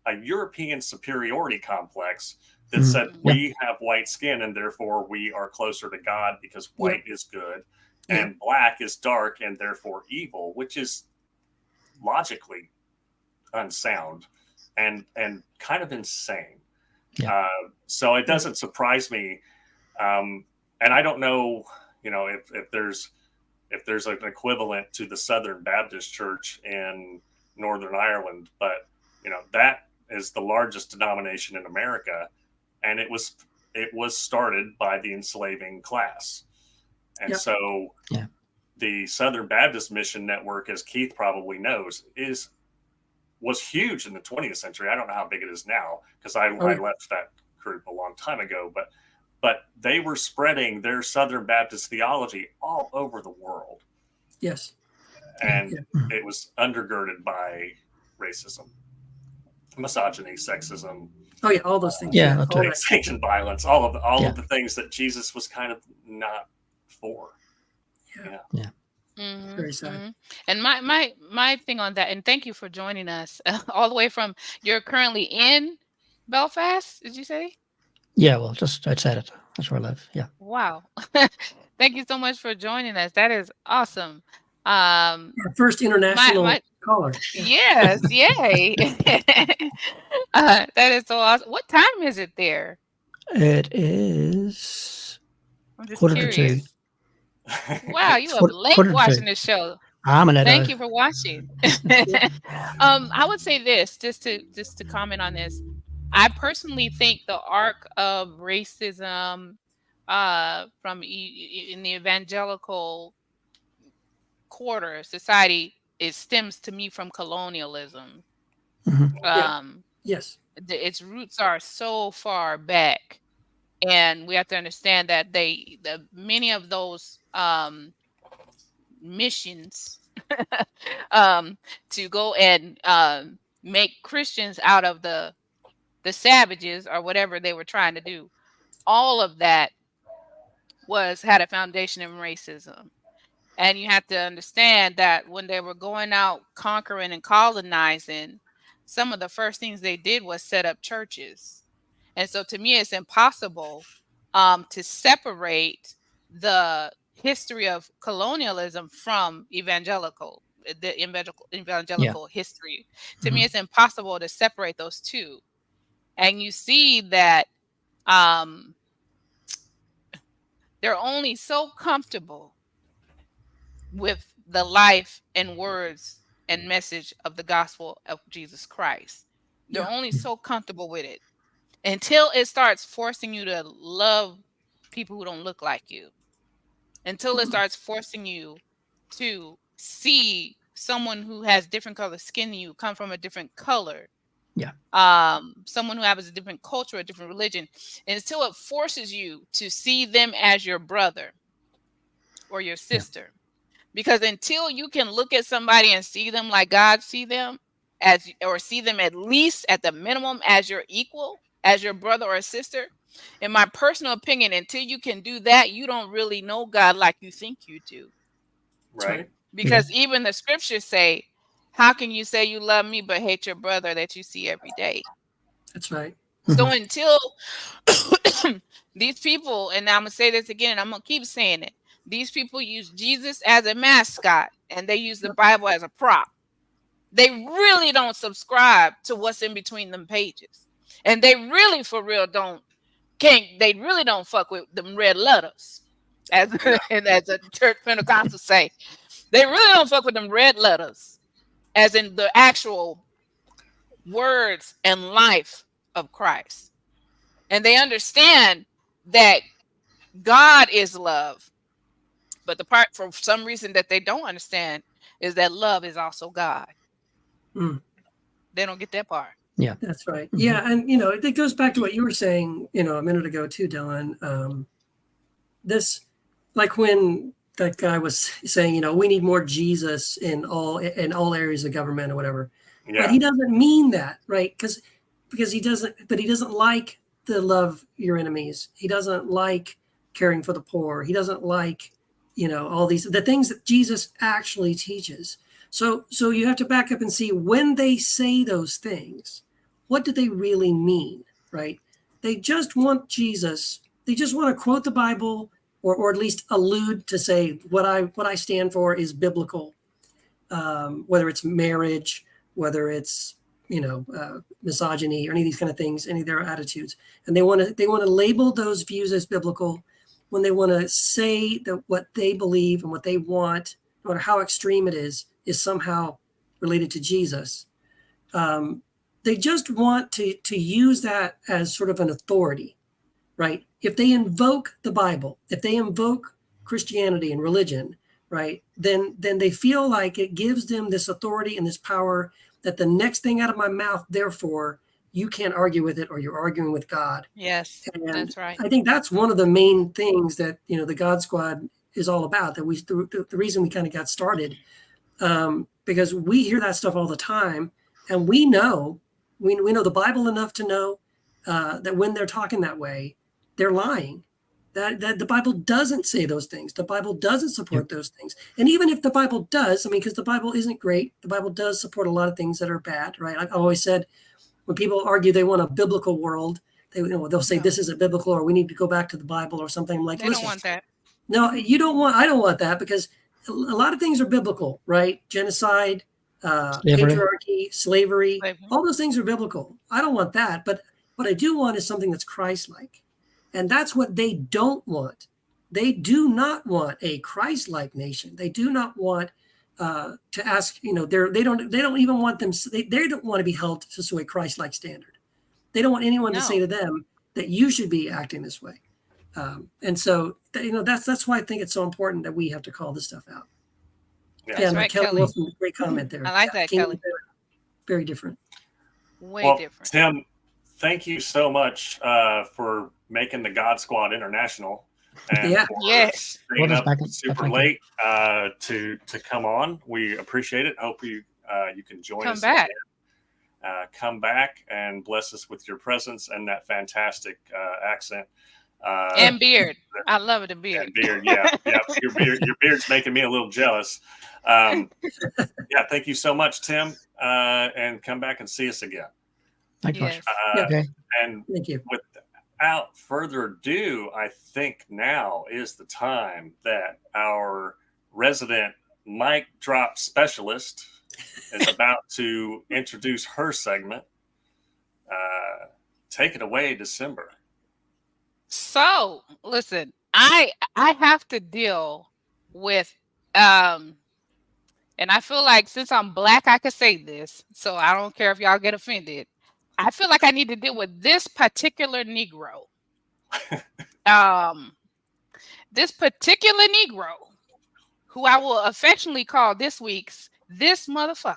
a European superiority complex that said we have white skin and therefore we are closer to God because white is good, and black is dark and therefore evil, which is logically unsound and kind of insane. So it doesn't surprise me. And I don't know, if there's an equivalent to the Southern Baptist Church in Northern Ireland, but that is the largest denomination in America, and it was started by the enslaving class. And so the Southern Baptist Mission Network, as Keith probably knows, was huge in the 20th century. I don't know how big it is now, because I left that group a long time ago, but they were spreading their Southern Baptist theology all over the world. Yes. And it was undergirded by racism, misogyny, sexism. Oh yeah, all those things. Yeah, extinction violence, all of the things that Jesus was kind of not for. Yeah. Mm-hmm, Very sad. mm-hmm. And my thing on that, and thank you for joining us all the way from. You're currently in Belfast, did you say? Yeah, well, just outside it. That's where I live. Yeah. Wow. Thank you so much for joining us. That is awesome. Our first international caller. Yes, yay. That is so awesome. What time is it there? It is I'm just 1:45. curious. Wow, you up late 1:45. watching this show. I'm an Thank you for watching. I would say this, just to comment on this. I personally think the arc of racism from in the evangelical quarter society, it stems to me from colonialism. Yes. Its roots are so far back, and we have to understand that many of those missions to go and make Christians out of the savages or whatever they were trying to do, all of that had a foundation in racism. And you have to understand that when they were going out conquering and colonizing, some of the first things they did was set up churches. And so to me, it's impossible to separate the history of colonialism from the evangelical history. To me, it's impossible to separate those two. And you see that they're only so comfortable with the life and words and message of the gospel of Jesus Christ. They're only so comfortable with it until it starts forcing you to love people who don't look like you, until it starts forcing you to see someone who has different color skin than you, come from a different color, someone who has a different culture, a different religion, until it forces you to see them as your brother or your sister. Because until you can look at somebody and see them like God see them, or see them at least at the minimum as your equal, as your brother or sister, in my personal opinion, until you can do that, you don't really know God like you think you do. Right. Because even the scriptures say, how can you say you love me but hate your brother that you see every day? That's right. So until these people, and I'm going to say this again, and I'm going to keep saying it, these people use Jesus as a mascot and they use the Bible as a prop. They really don't subscribe to what's in between them pages. And they really, for real, they really don't fuck with them red letters, as the church Pentecostals say. They really don't fuck with them red letters, as in the actual words and life of Christ. And they understand that God is love. But the part, for some reason, that they don't understand is that love is also God. They don't get that part. Yeah, that's right. Yeah, and it goes back to what you were saying, a minute ago too, Dillon. This, like when that guy was saying, we need more Jesus in all areas of government or whatever. Yeah. But he doesn't mean that, right? Because he doesn't like to love your enemies. He doesn't like caring for the poor. He doesn't like all the things that Jesus actually teaches. So you have to back up and see when they say those things, what do they really mean, right? They just want Jesus. They just want to quote the Bible or at least allude to say what I stand for is biblical, whether it's marriage, whether it's misogyny or any of these kind of things, any of their attitudes, and they want to label those views as biblical when they want to say that what they believe and what they want, no matter how extreme it is somehow related to Jesus. They just want to use that as sort of an authority, right? If they invoke the Bible, if they invoke Christianity and religion, right, then they feel like it gives them this authority and this power that the next thing out of my mouth, therefore, you can't argue with it, or you're arguing with God. Yes, and that's right. I think that's one of the main things that the God Squad is all about. That the reason we kind of got started, because we hear that stuff all the time, and we know the Bible enough to know that when they're talking that way, they're lying. That the Bible doesn't say those things. The Bible doesn't support those things. And even if the Bible does, because the Bible isn't great, the Bible does support a lot of things that are bad, right? I've always said, when people argue they want a biblical world, they'll say this isn't biblical, or we need to go back to the Bible or something. I'm like, they don't want that. No, you don't want. I don't want that, because a lot of things are biblical, right? Genocide, patriarchy, slavery, all those things are biblical. I don't want that, but what I do want is something that's Christ-like. And that's what they don't want. They do not want a Christ-like nation. They do not want to ask, they don't even want them. They don't want to be held to a Christ-like standard. They don't want anyone to say to them that you should be acting this way. And so, that's why I think it's so important that we have to call this stuff out. That's right, Kelly Wilson, great comment there. I like that, Kelly. Very different. Way different. Tim, thank you so much for making the God Squad international, and for staying up super late to come on. We appreciate it. Hope you can join us back. Again. Come back and bless us with your presence and that fantastic accent. And beard. I love it, the beard. And beard, yeah. Your beard's making me a little jealous. Thank you so much, Tim. And come back and see us again. Thank you. And thank you. Without further ado, I think now is the time that our resident mic drop specialist is about to introduce her segment. Take it away, Desimber. So, listen, I have to deal with, and I feel like since I'm Black, I could say this, so I don't care if y'all get offended. I feel like I need to deal with this particular Negro. This particular Negro, who I will affectionately call this motherfucker.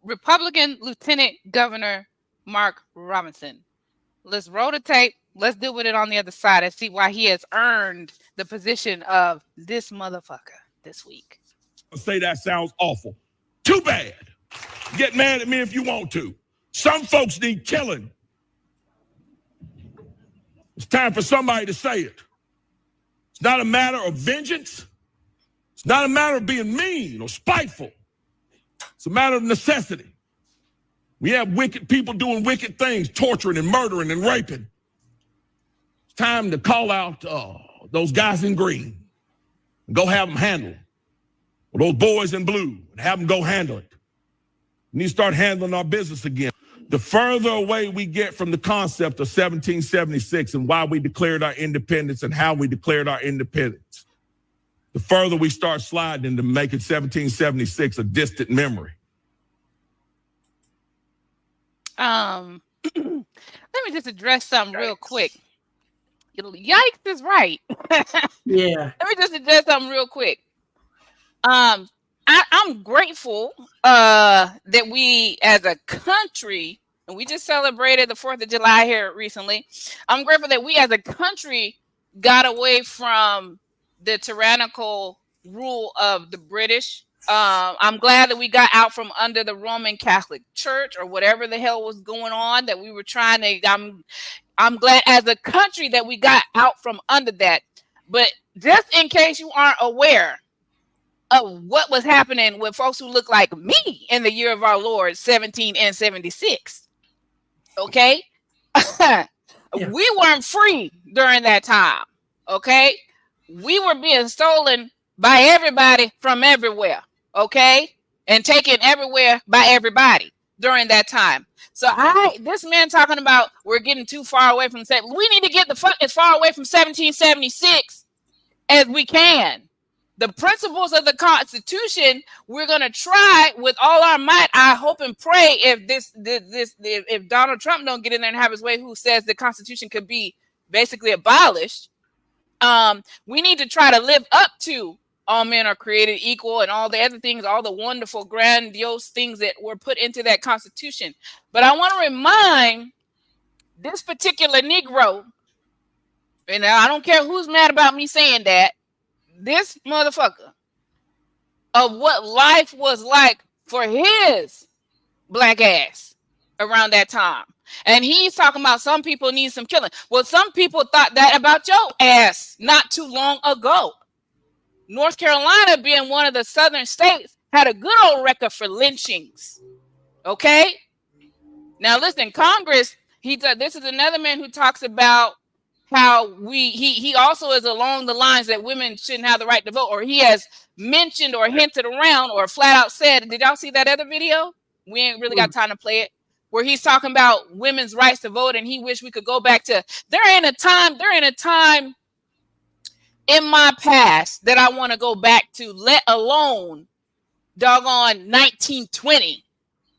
Republican Lieutenant Governor Mark Robinson. Let's roll the tape. Let's deal with it on the other side and see why he has earned the position of this motherfucker this week. I'll say that sounds awful. Too bad. Get mad at me if you want to. Some folks need killing. It's time for somebody to say it. It's not a matter of vengeance. It's not a matter of being mean or spiteful. It's a matter of necessity. We have wicked people doing wicked things, torturing and murdering and raping. It's time to call out those guys in green and go have them handle it. Or those boys in blue and have them go handle it. We need to start handling our business again. The further away we get from the concept of 1776 and why we declared our independence and how we declared our independence, the further we start sliding into making 1776 a distant memory. Let me just address something real quick. Yikes is right. Yeah. Let me just address something real quick. I'm grateful that we as a country, and we just celebrated the 4th of July here recently. I'm grateful that we as a country got away from the tyrannical rule of the British. I'm glad that we got out from under the Roman Catholic Church or whatever the hell was going on that we were trying to. I'm glad as a country that we got out from under that. But just in case you aren't aware of what was happening with folks who look like me in the year of our Lord 1776, okay? We weren't free during that time. okay? We were being stolen by everybody from everywhere, okay? And taken everywhere by everybody during that time. So this man talking about we're getting too far away from, we need to get the fuck as far away from 1776 as we can. The principles of the Constitution, we're going to try with all our might. I hope and pray if Donald Trump don't get in there and have his way, who says the Constitution could be basically abolished, we need to try to live up to all men are created equal and all the other things, all the wonderful, grandiose things that were put into that Constitution. But I want to remind this particular Negro, and I don't care who's mad about me saying that, this motherfucker, of what life was like for his black ass around that time. And he's talking about some people need some killing. Well, some people thought that about your ass not too long ago. North Carolina, being one of the southern states, had a good old record for lynchings. Okay? Now listen, Congress, this is another man who talks about how he also is along the lines that women shouldn't have the right to vote, or he has mentioned or hinted around or flat out said. Did y'all see that other video? We ain't really got time to play it, where he's talking about women's rights to vote, and he wish we could go back to there ain't a time in my past that I want to go back to, let alone doggone 1920,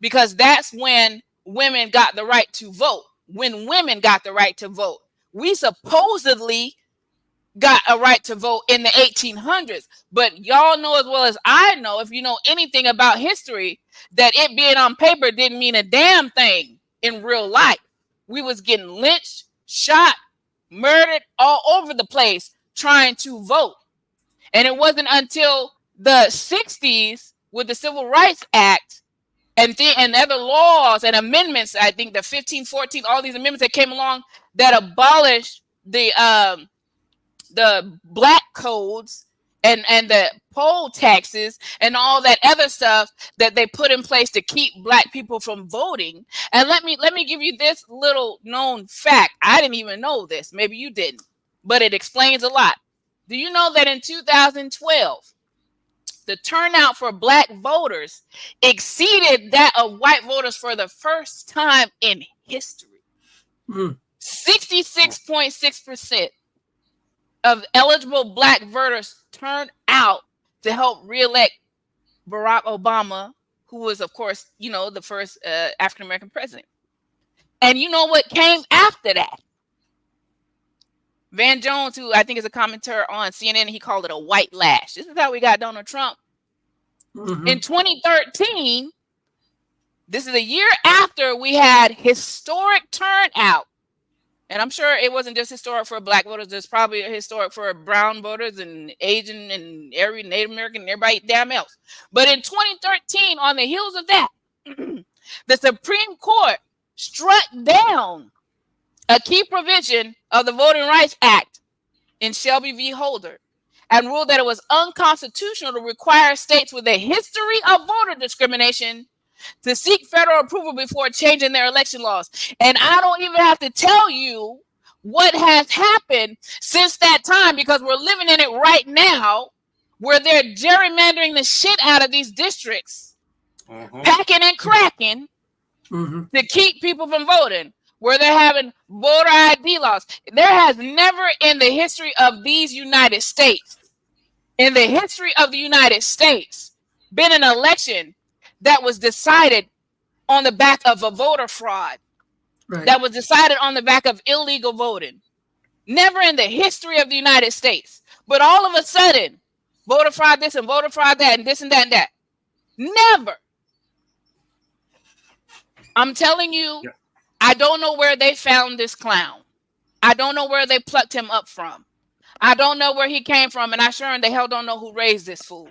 because that's when women got the right to vote. When women got the right to vote. We supposedly got a right to vote in the 1800s, but y'all know as well as I know, if you know anything about history, that it being on paper didn't mean a damn thing in real life. We was getting lynched, shot, murdered all over the place trying to vote. And it wasn't until the 60s with the Civil Rights Act and other laws and amendments, I think the 15, 14, all these amendments that came along that abolished the black codes and the poll taxes and all that other stuff that they put in place to keep black people from voting. And let me give you this little known fact. I didn't even know this. Maybe you didn't, but it explains a lot. Do you know that in 2012, the turnout for black voters exceeded that of white voters for the first time in history? 66.6% of eligible black voters turned out to help reelect Barack Obama, who was, of course, the first African-American president. And you know what came after that? Van Jones, who I think is a commentator on CNN, he called it a white lash. This is how we got Donald Trump. In 2013, this is a year after we had historic turnout. And I'm sure it wasn't just historic for black voters. It's probably historic for brown voters and Asian and every Native American and everybody damn else. But in 2013, on the heels of that, the Supreme Court struck down a key provision of the Voting Rights Act in Shelby v. Holder and ruled that it was unconstitutional to require states with a history of voter discrimination to seek federal approval before changing their election laws. And I don't even have to tell you what has happened since that time, because we're living in it right now, where they're gerrymandering the shit out of these districts, packing and cracking to keep people from voting, where they're having voter ID laws. There has never in the history of these United States, been an election that was decided on the back of a voter fraud, that was decided on the back of illegal voting. Never in the history of the United States. But all of a sudden, voter fraud this and voter fraud that and this and that and that. Never. I'm telling you, I don't know where they found this clown. I don't know where they plucked him up from. I don't know where he came from, and I sure in the hell don't know who raised this fool.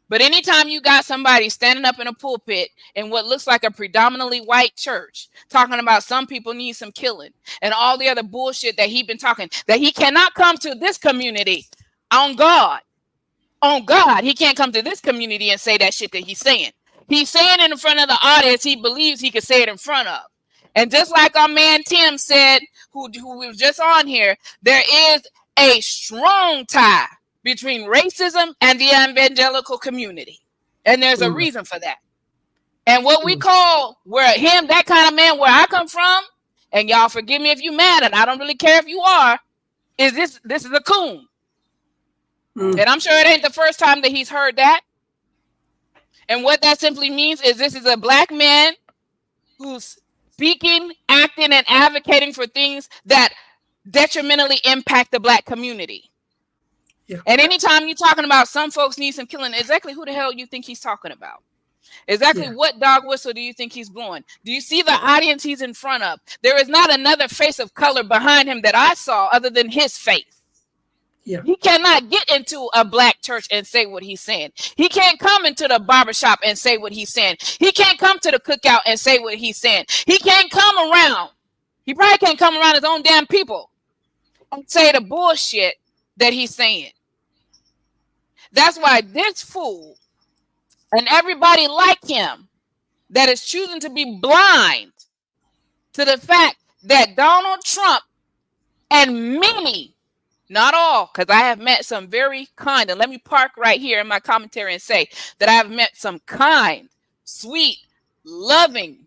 But anytime you got somebody standing up in a pulpit in what looks like a predominantly white church, talking about some people need some killing and all the other bullshit that he's been talking, that he cannot come to this community on God, he can't come to this community and say that shit that he's saying. He's saying it in front of the audience he believes he could say it in front of. And just like our man Tim said, who was just on here, there is a strong tie between racism and the evangelical community. And there's a reason for that. And what we call that kind of man where I come from, and y'all forgive me if you mad, and I don't really care if you are, is this is a coon. And I'm sure it ain't the first time that he's heard that. And what that simply means is this is a black man who's speaking, acting, and advocating for things that detrimentally impact the black community. Yeah. And anytime you're talking about some folks need some killing, exactly who the hell you think he's talking about? Exactly what dog whistle do you think he's blowing? Do you see the audience he's in front of? There is not another face of color behind him that I saw other than his face. Yeah. He cannot get into a black church and say what he's saying. He can't come into the barbershop and say what he's saying. He can't come to the cookout and say what he's saying. He can't come around. He probably can't come around his own damn people and say the bullshit that he's saying. That's why this fool and everybody like him that is choosing to be blind to the fact that Donald Trump and many, not all, because I have met some very kind, and let me park right here in my commentary and say that I have met some kind, sweet, loving,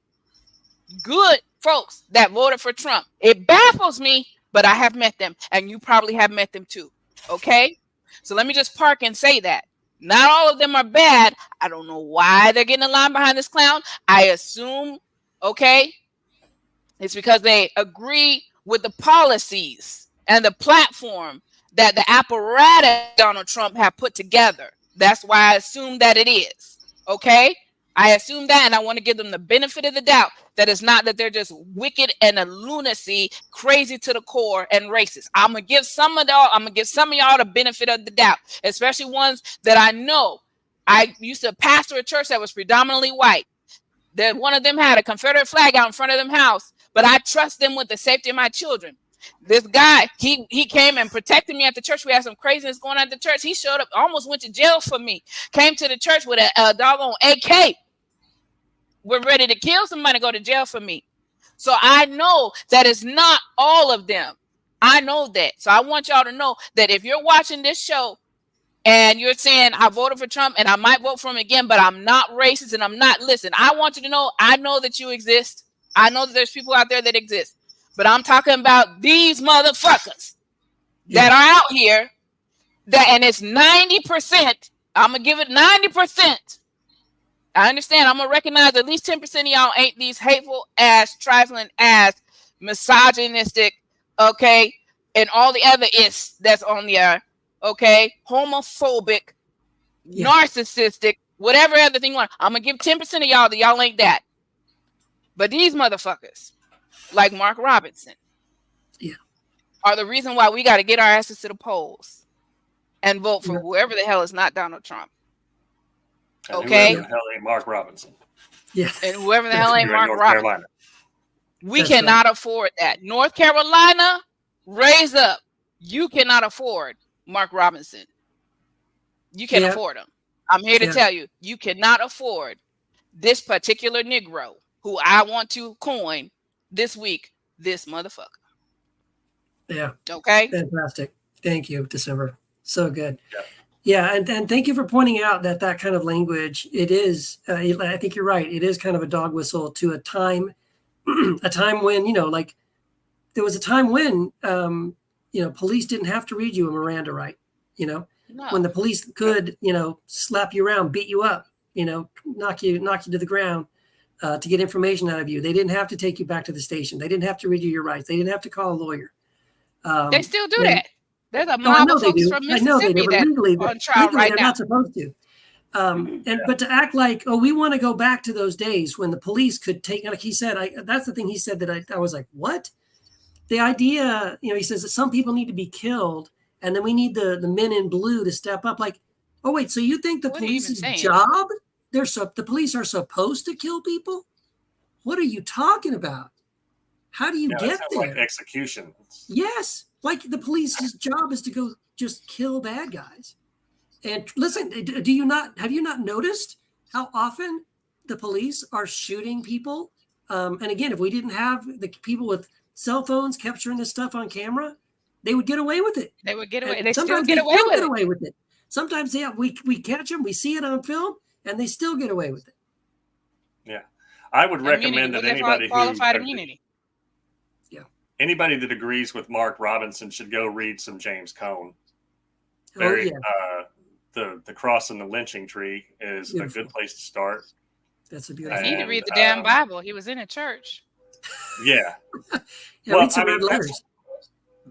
good folks that voted for Trump. It baffles me, but I have met them, and you probably have met them too. Okay? So let me just park and say that. Not all of them are bad. I don't know why they're getting in line behind this clown. I assume, okay, it's because they agree with the policies and the platform that the apparatus Donald Trump have put together. That's why I assume that it is. Okay? I assume that, and I want to give them the benefit of the doubt that it's not that they're just wicked and a lunacy, crazy to the core and racist. I'm gonna give some of y'all the benefit of the doubt, especially ones that I know. I used to pastor a church that was predominantly white. That one of them had a Confederate flag out in front of them house, but I trust them with the safety of my children. This guy, he came and protected me at the church. We had some craziness going on at the church. He showed up, almost went to jail for me. Came to the church with a doggone AK. We're ready to kill somebody, go to jail for me. So I know that it's not all of them. I know that. So I want y'all to know that if you're watching this show and you're saying I voted for Trump and I might vote for him again, but I'm not racist and I'm not, listen, I want you to know, I know that you exist. I know that there's people out there that exist. But I'm talking about these motherfuckers that are out here that, and it's 90%. I'm going to give it 90%. I understand. I'm going to recognize at least 10% of y'all ain't these hateful ass, trifling ass, misogynistic, okay, and all the other ists that's on there, okay, homophobic, narcissistic, whatever other thing you want. I'm going to give 10% of y'all that y'all ain't that. But these motherfuckers, like Mark Robinson, are the reason why we got to get our asses to the polls and vote for whoever the hell is not Donald Trump. And okay. Whoever the hell ain't Mark Robinson. Yeah. And whoever the hell ain't Mark Robinson. We That's cannot right. afford that. North Carolina, raise up. You cannot afford Mark Robinson. You can't afford him. I'm here to tell you, you cannot afford this particular Negro who I want to coin this week, this motherfucker. Yeah. Okay. Fantastic. Thank you, Desimber. So good. Yeah, and thank you for pointing out that kind of language, it is, I think you're right, it is kind of a dog whistle to a time when, like there was a time when, police didn't have to read you a Miranda right, No. when the police could, slap you around, beat you up, knock you to the ground to get information out of you. They didn't have to take you back to the station. They didn't have to read you your rights. They didn't have to call a lawyer. They still do that. There's a mob of folks from Mississippi that are on trial right now. They're not supposed to. But to act like, oh, we want to go back to those days when the police could take, like he said, that's the thing he said that I was like, what? The idea, he says that some people need to be killed, and then we need the men in blue to step up. Like, oh wait, so you think the police's job? The police are supposed to kill people? What are you talking about? How do you get there? Like execution. Yes. Like the police's job is to go just kill bad guys. And listen, have you not noticed how often the police are shooting people? And again, if we didn't have the people with cell phones capturing this stuff on camera, they would get away with it. They would get away. And They still sometimes get they away still with get it. away with it. Sometimes, yeah, we catch them, we see it on film, and they still get away with it. Yeah, I would recommend that anybody qualified immunity. Anybody that agrees with Mark Robinson should go read some James Cone. The Cross and the Lynching Tree is Beautiful. a good place to start. That's a beautiful. He need to read the damn Bible. He was in a church. Yeah. Yeah, read some red letters.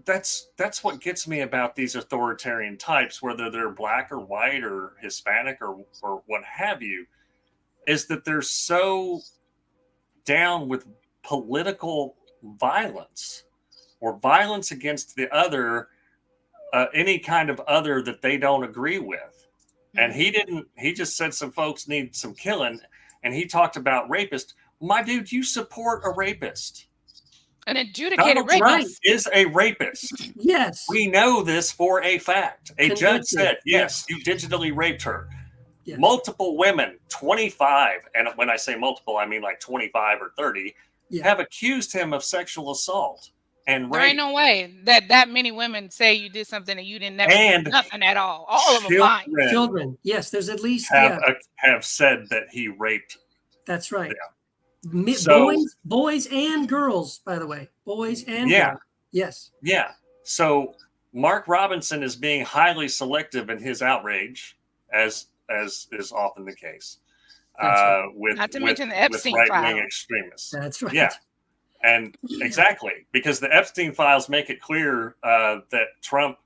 That's what gets me about these authoritarian types, whether they're black or white or Hispanic or what have you, is that they're so down with political violence or violence against the other, any kind of other that they don't agree with. And he just said some folks need some killing, and he talked about rapists. My dude, you support a rapist. An adjudicated Donald Trump rapist is a rapist. Yes. We know this for a fact. A Convicted. judge said, yes, you digitally raped her. Yes. Multiple women, 25, and when I say multiple, I mean like 25 or 30, have accused him of sexual assault and rape. There ain't no way that many women say you did something and you didn't never do nothing at all. All of them lying. Children. Yes, there's at least have said that he raped. That's right. Yeah. So, boys and girls, by the way. Boys and girls. Yes. Yeah. So Mark Robinson is being highly selective in his outrage, as is often the case. With not to mention the Epstein right-wing files. extremists. That's right. Yeah. And exactly, because the Epstein files make it clear that Trump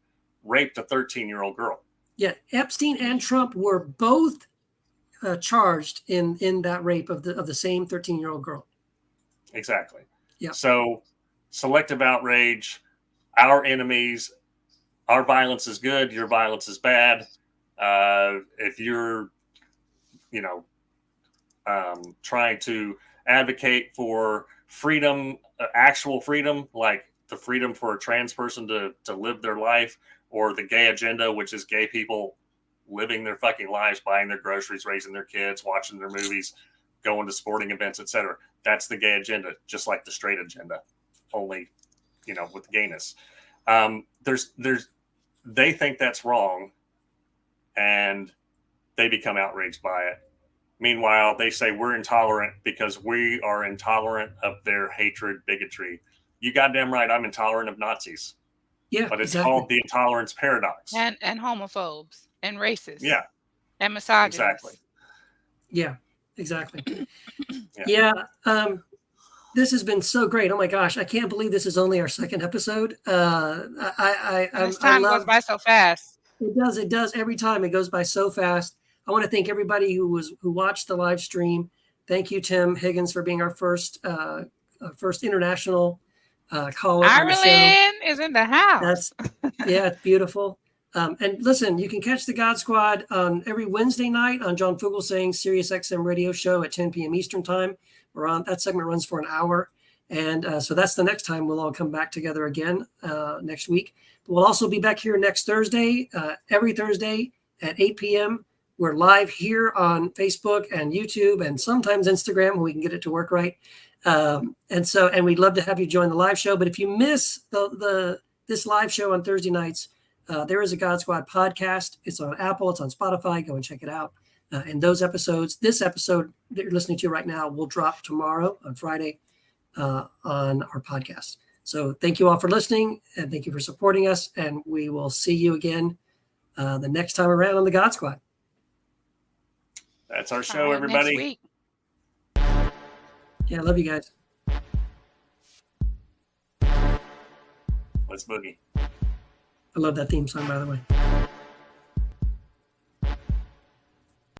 raped a 13-year-old girl. Yeah, Epstein and Trump were both charged in that rape of the same 13-year-old girl. Exactly. Yeah. So selective outrage, our enemies, our violence is good, your violence is bad. If you're, trying to advocate for freedom, actual freedom, like the freedom for a trans person to live their life, or the gay agenda, which is gay people living their fucking lives, buying their groceries, raising their kids, watching their movies, going to sporting events, etc. That's the gay agenda, just like the straight agenda, only, with the gayness. They think that's wrong, and they become outraged by it. Meanwhile, they say we're intolerant because we are intolerant of their hatred, bigotry. You goddamn right, I'm intolerant of Nazis. Yeah, but it's called the intolerance paradox. And homophobes and racists. Yeah. And misogynists. Exactly. Yeah, exactly. This has been so great. Oh my gosh, I can't believe this is only our second episode. Time goes by so fast. It does. Every time it goes by so fast. I want to thank everybody who watched the live stream. Thank you, Tim Higgins, for being our first international caller. Ireland is in the house. It's beautiful. And listen, you can catch the God Squad on every Wednesday night on John Fugelsang's Sirius XM radio show at 10 p.m. Eastern time. That segment runs for an hour. And so that's the next time we'll all come back together again next week. But we'll also be back here next Thursday, every Thursday at 8 p.m. We're live here on Facebook and YouTube and sometimes Instagram when we can get it to work right. And we'd love to have you join the live show. But if you miss this live show on Thursday nights, there is a God Squad podcast. It's on Apple. It's on Spotify. Go and check it out. And those episodes, this episode that you're listening to right now will drop tomorrow on Friday on our podcast. So thank you all for listening and thank you for supporting us. And we will see you again the next time around on the God Squad. That's our show, everybody. Next week. Yeah, I love you guys. Let's boogie. I love that theme song, by the way.